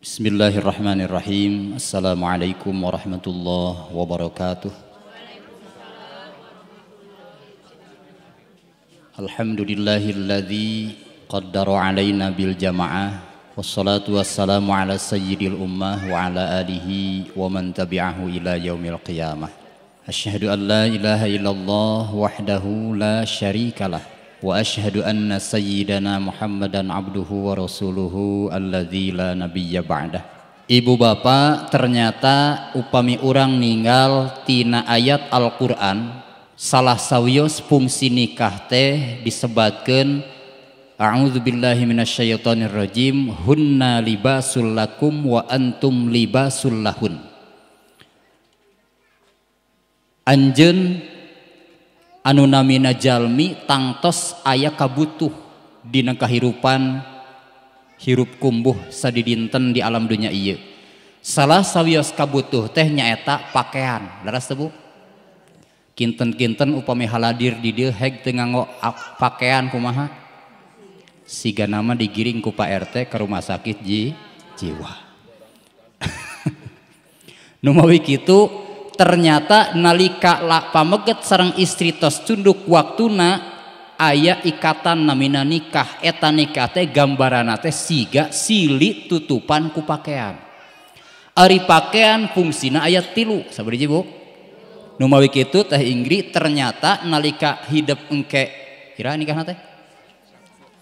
Bismillahirrahmanirrahim. Assalamualaikum warahmatullahi wabarakatuh. Alhamdulillahilladzi qaddara alaina bil jama'ah. Wassalatu wassalamu ala sayyidil ummah wa ala alihi wa man tabi'ahu ila yaumil qiyamah. Asyhadu an la ilaha illallah wahdahu la syarikalah. Wa asyhadu anna sayyidana Muhammadan abduhu wa rasuluhu alladzi la nabiyya ba'dah. Ibu bapak, ternyata upami urang ninggal tina ayat Al-Qur'an salah sawios fungsi nikah teh disebatkeun a'udzubillahi minasyaitonir rajim hunna libasul lakum wa antum libasul lahun. Anjeun anu namina jalmi tangtos aya kabutuh dina kahirupan hirup kumbuh sadidinten di alam dunia ieu. Salah sawios kabutuh teh nyaeta pakaian. Laras teu Bu? Kinten-kinten upami haladir di dieu heg teu nganggo pakaian kumaha? Siga nama digiring ku Pak RT ke rumah sakit jiwa. Nu mawi kitu ternyata nalika pameget sareng istri tos tunduk waktuna aya ikatan namina nikah. Eta nikah teh gambarana teh siga sili tutupan ku pakaian. Ari pakaian fungsina aya 3 sabari Bu. Nu mawi kitu teh Inggri ternyata nalika hidup engke kira nikahna teh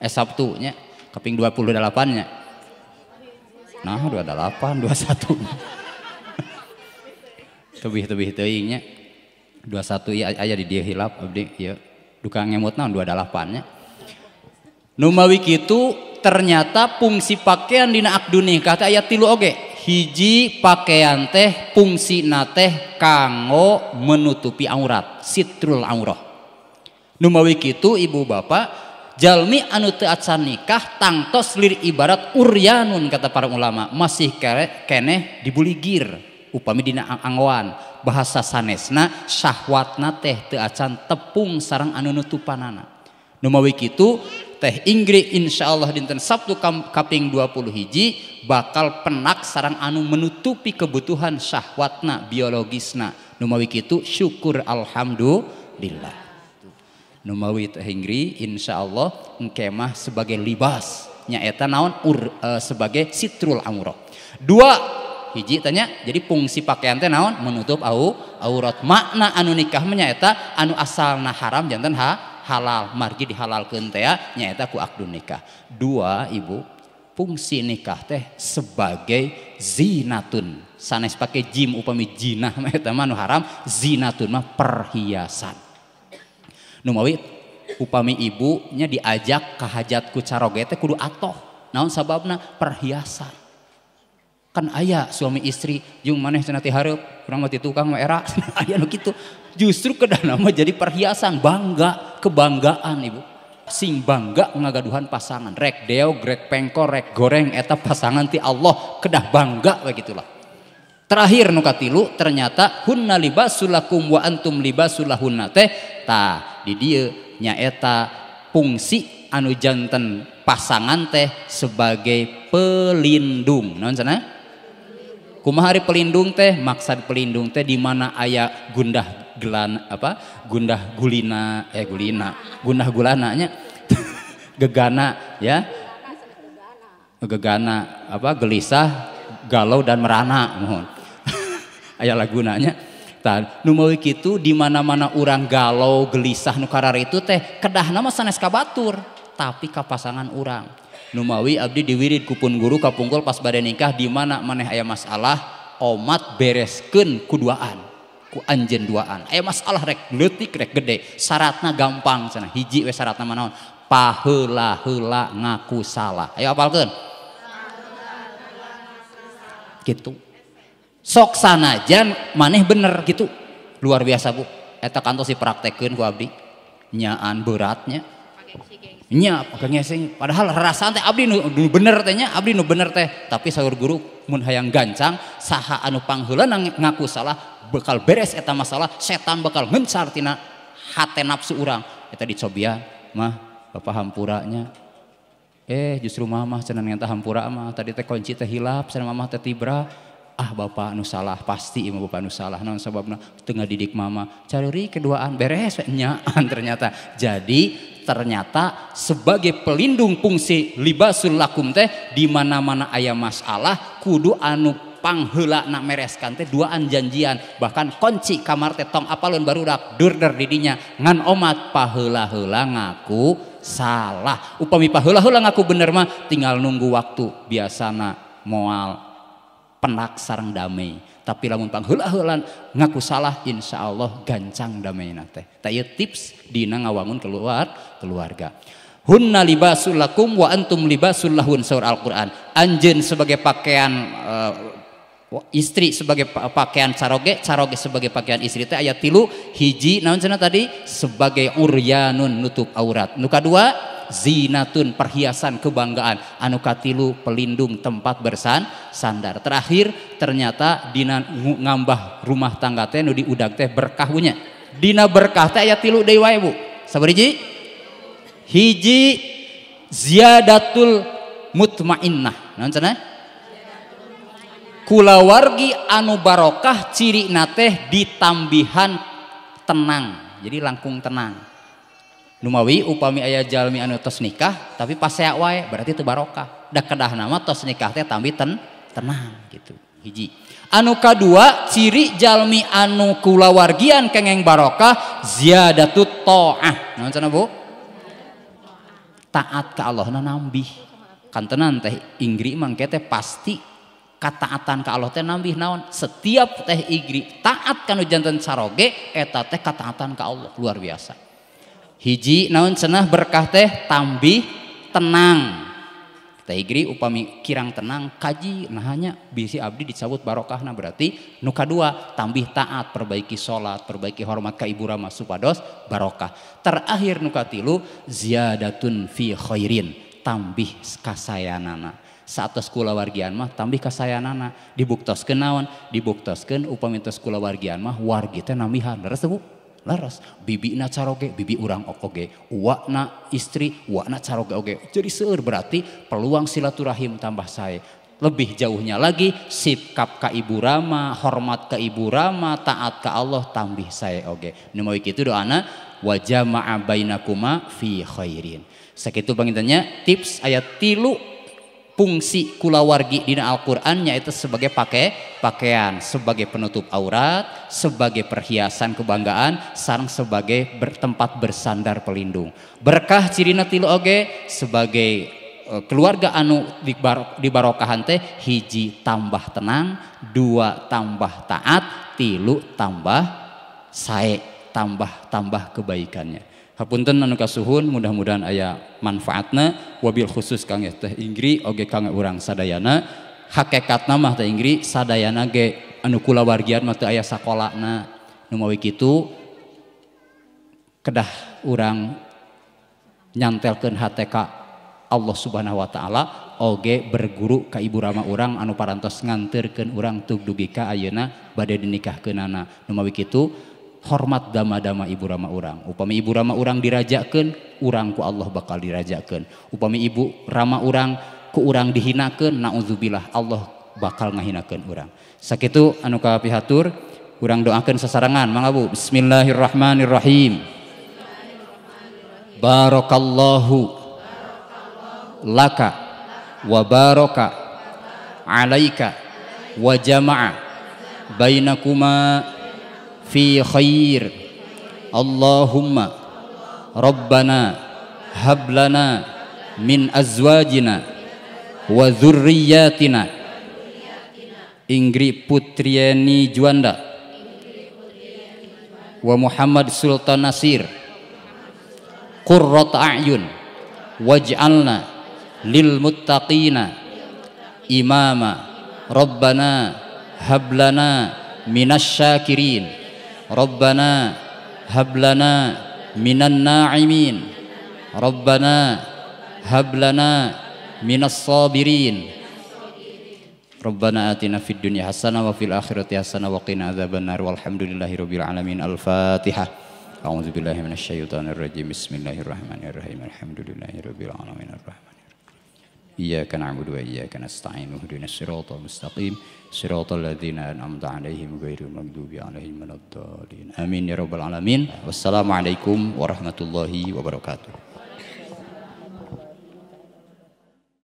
Sabtu nya kaping 28 nya. Nah 28 21 tebih teuing nya 21 ieu aya di dieu hilap abdi ieu duka ngemut naon 28 nya. Nu mawi kitu ternyata fungsi pakaian dina akdu nikah teh aya 3 oge. Hiji pakaian teh fungsina teh kanggo menutupi aurat, sitrul aurah. Nu mawi kitu ibu bapak, jalmi anu teu acan nikah tangtos lir ibarat uryanun kata para ulama, masih keneh dibuligir. Upami dina anggoan bahasa sanesna syahwatna teh teu acan tepung sareng anu nutupanana. Nu mawi kitu teh Inggri insyaallah dinten Sabtu kaping 21 bakal penak sareng anu menutupi kebutuhan syahwatna biologisna. Nu mawi kitu syukur alhamdulillah. Nu mawi teh Inggri insyaallah engke mah sebagai libas nyaeta naon sebagai sitrul aurah. 2 hiji tanya jadi fungsi pakaian teh naon menutup aurat. Makna anu nikah nyaeta anu asalna haram janten halal margi dihalalkeun teh nyaeta ku akdu nikah. 2 ibu fungsi nikah teh sebagai zinatun sanes pake jim upami jinah mah eta mah anu haram, zinatun mah perhiasan. Nu mawi upami ibu nya diajak ka hajat ku caroge teh kudu atoh naon sababna perhiasan. Kan aya suami istri jeung maneh cenah ti hareup urang mah ti tukang mah era aya nu kitu justru kedana mah jadi perhiasan bangga kebanggaan ibu sing bangga ngagaduhan pasangan rek deog rek pengkor rek goreng eta pasangan ti Allah kedah bangga we gitulah. Terakhir nu katilu ternyata hunna libasul lakum wa antum libasul lahunna teh tah di dieu nyaeta fungsi anu janten pasangan teh sebagai pelindung. Naon cenah? Kumaha hari pelindung teh maksud pelindung teh di mana aya gundah gulana nya gegana ya gegana gelisah galau dan merana mohon aya lagunanya tah nu mawi kitu di mana-mana urang galau gelisah nu karar itu teh kedahna mah sanes ka batur tapi ka pasangan urang. Nu mawi abdi diwirid ku pun guru kapungkul pas bade nikah di mana maneh aya masalah omat bereskeun kuduaan ku anjeun duaan. Aya masalah rek leutik rek gede syaratna gampang cenah. Hiji we syaratna mah naon? Paheula-heula ngaku salah. Ayo apalkeun. Gitu. Sok sanajan maneh bener gitu. Luar biasa Bu. Eta kantos dipraktekkeun ku abdi. Nyaan beratnya. Nya pakai padahal rarasaan teh abdi nu bener teh nya abdi nu bener teh tapi saur guru mun hayang gancang saha anu pangheulana ngaku salah bakal beres eta masalah setan bakal ngencar tina hate nafsu urang eta dicobian mah bapak hampuranya Justru mamah cenah ngentah hampura mah tadi teh kunci teh hilap cenah mamah teh tibra. Bapak anu salah pasti imah bapak anu salah naon sababna tengah didik mama careurik keduaan beres nyaan ternyata. Jadi ternyata sebagai pelindung fungsi libasul lakum teh di mana-mana aya masalah kudu anu pangheula na mereskan teh duaan janjian, bahkan kunci kamar teh tong apalun barudak durder di dinya ngan omat paheula-heula ngaku salah. Upami paheula-heula ngaku bener mah tinggal nunggu waktu biasana moal penak sareng damai, tapi lamun pangheula-heulan ngaku salah insyaallah gancang dameina teh. Tah ieu tips dina ngawangun keluarga. Hunna libasul lakum wa antum libasul lahun saur Al-Qur'an. Anjeun sebagai pakaian istri sebagai pakaian caroge sebagai pakaian istri teh aya 3. Hiji naon cenah tadi sebagai uryanun nutup aurat. Nu kadua zinatun perhiasan kebanggaan. Anu katilu pelindung tempat bersandar. Terakhir ternyata dina ngambah rumah tangga teh nu diudag teh berkahnya. Dina berkah teh aya 3 deui wae Bu. Sabaraha hiji ziyadatul mutmainnah. Naon cenah? Kulawargi anu barokah ciri teh ditambihan tenang. Jadi langkung tenang. Numawi upami aya jalmi anu tos nikah tapi pasea wae berarti teu barokah. Da kedah nama tos nikah teh tambi tenang gitu. Hiji. Anu kadua ciri jalmi anu kulawargian kengeng barokah ziyadatut taah. Naon cenah Bu? Taat ka Allahna nambih. Kantenan teh Inggri mangke teh pasti kataatan ka Allah teh nambih naon? Setiap teh Inggri taat kanu janten saroge eta teh kataatan ka Allah luar biasa. Hiji naon cenah berkah teh tambih tenang. Teh Igri upami kirang tenang kaji nahanya bisi abdi dicabut barokahna berarti nu kadua tambih taat perbaiki salat perbaiki hormat ka ibu rama supados barokah. Terakhir nu katilu ziyadatun fi khairin tambih kasayanana. Satos kulawargian mah tambih kasayanana dibuktoskeun naon? Dibuktoskeun upami tos kulawargian mah wargi teh nambihan leres Bu. Laras bibi na caroge bibi urang oge uwa na istri uwa na caroge oge jadi seueur berarti peluang silaturahim tambah sae. Lebih jauhnya lagi sikap ka ibu rama hormat ka ibu rama taat ka Allah tambih sae oge. Nu mawi kitu doana wa jama'a bainakuma fi khairin. Sakitu pangintennya tips ayat 3 fungsi kulawargi dina Al-Qur'an yaitu sebagai pakaian, sebagai penutup aurat, sebagai perhiasan kebanggaan, sareng sebagai tempat bersandar pelindung. Berkah cirina 3 oge sebagai keluarga anu dibarokahan teh hiji tambah tenang, 2 tambah taat, 3 tambah sae, tambah kebaikannya. Hapunten anu kasuhun mudah-mudahan aya manfaatna wabil khusus kang teh Inggri oge kang urang sadayana hakikatna mah teh Inggri sadayana ge anu kulawargian mah teu aya sakolana nu mawi kitu kedah urang nyantelkeun hate ka Allah Subhanahu wa taala oge berguru ka ibu rama urang anu parantos nganterkeun urang tug dugi ka ayeuna bade dinikahkeunana. Nu mawi kitu hormat dama-dama ibu rama urang. Upami ibu rama urang dirajakeun, urang ku Allah bakal dirajakeun. Upami ibu rama urang ku urang dihinakeun, naudzubillah Allah bakal ngahinakeun urang. Sakitu anu kapihatur, urang doakeun sasarangan. Mangga Bu, bismillahirrahmanirrahim. Barakallahu laka wa baraka alaika wa jama'a bainakuma fi khair. Allahumma rabbana hablana min azwajina wa dzurriyyatina. Inggri Putriani Juanda wa Muhammad Sultan Nasir qurrata a'yun waj'alna lil muttaqina imama. Rabbana hablana minasy syakirin. Rabbana hablana minan na'imin. Rabbana hablana minas sabirin. Rabbana atina fid dunya hasanah wa fil akhirati hasanah wa qina adzabannar. Walhamdulillahirabbil alamin. Al-Fatihah. A'udzubillahi minasyaitonir rajim. Bismillahirrahmanirrahim. Alhamdulillahirabbil alamin. Arrahmanirrahim. iyyaka na'budu wa iyyaka nasta'in ihdinas siratal mustaqim siratal ladzina an'amta 'alaihim ghairil maghdubi 'alaihim waladdallin. Amin ya rabbal alamin. Wassalamualaikum warahmatullahi wabarakatuh.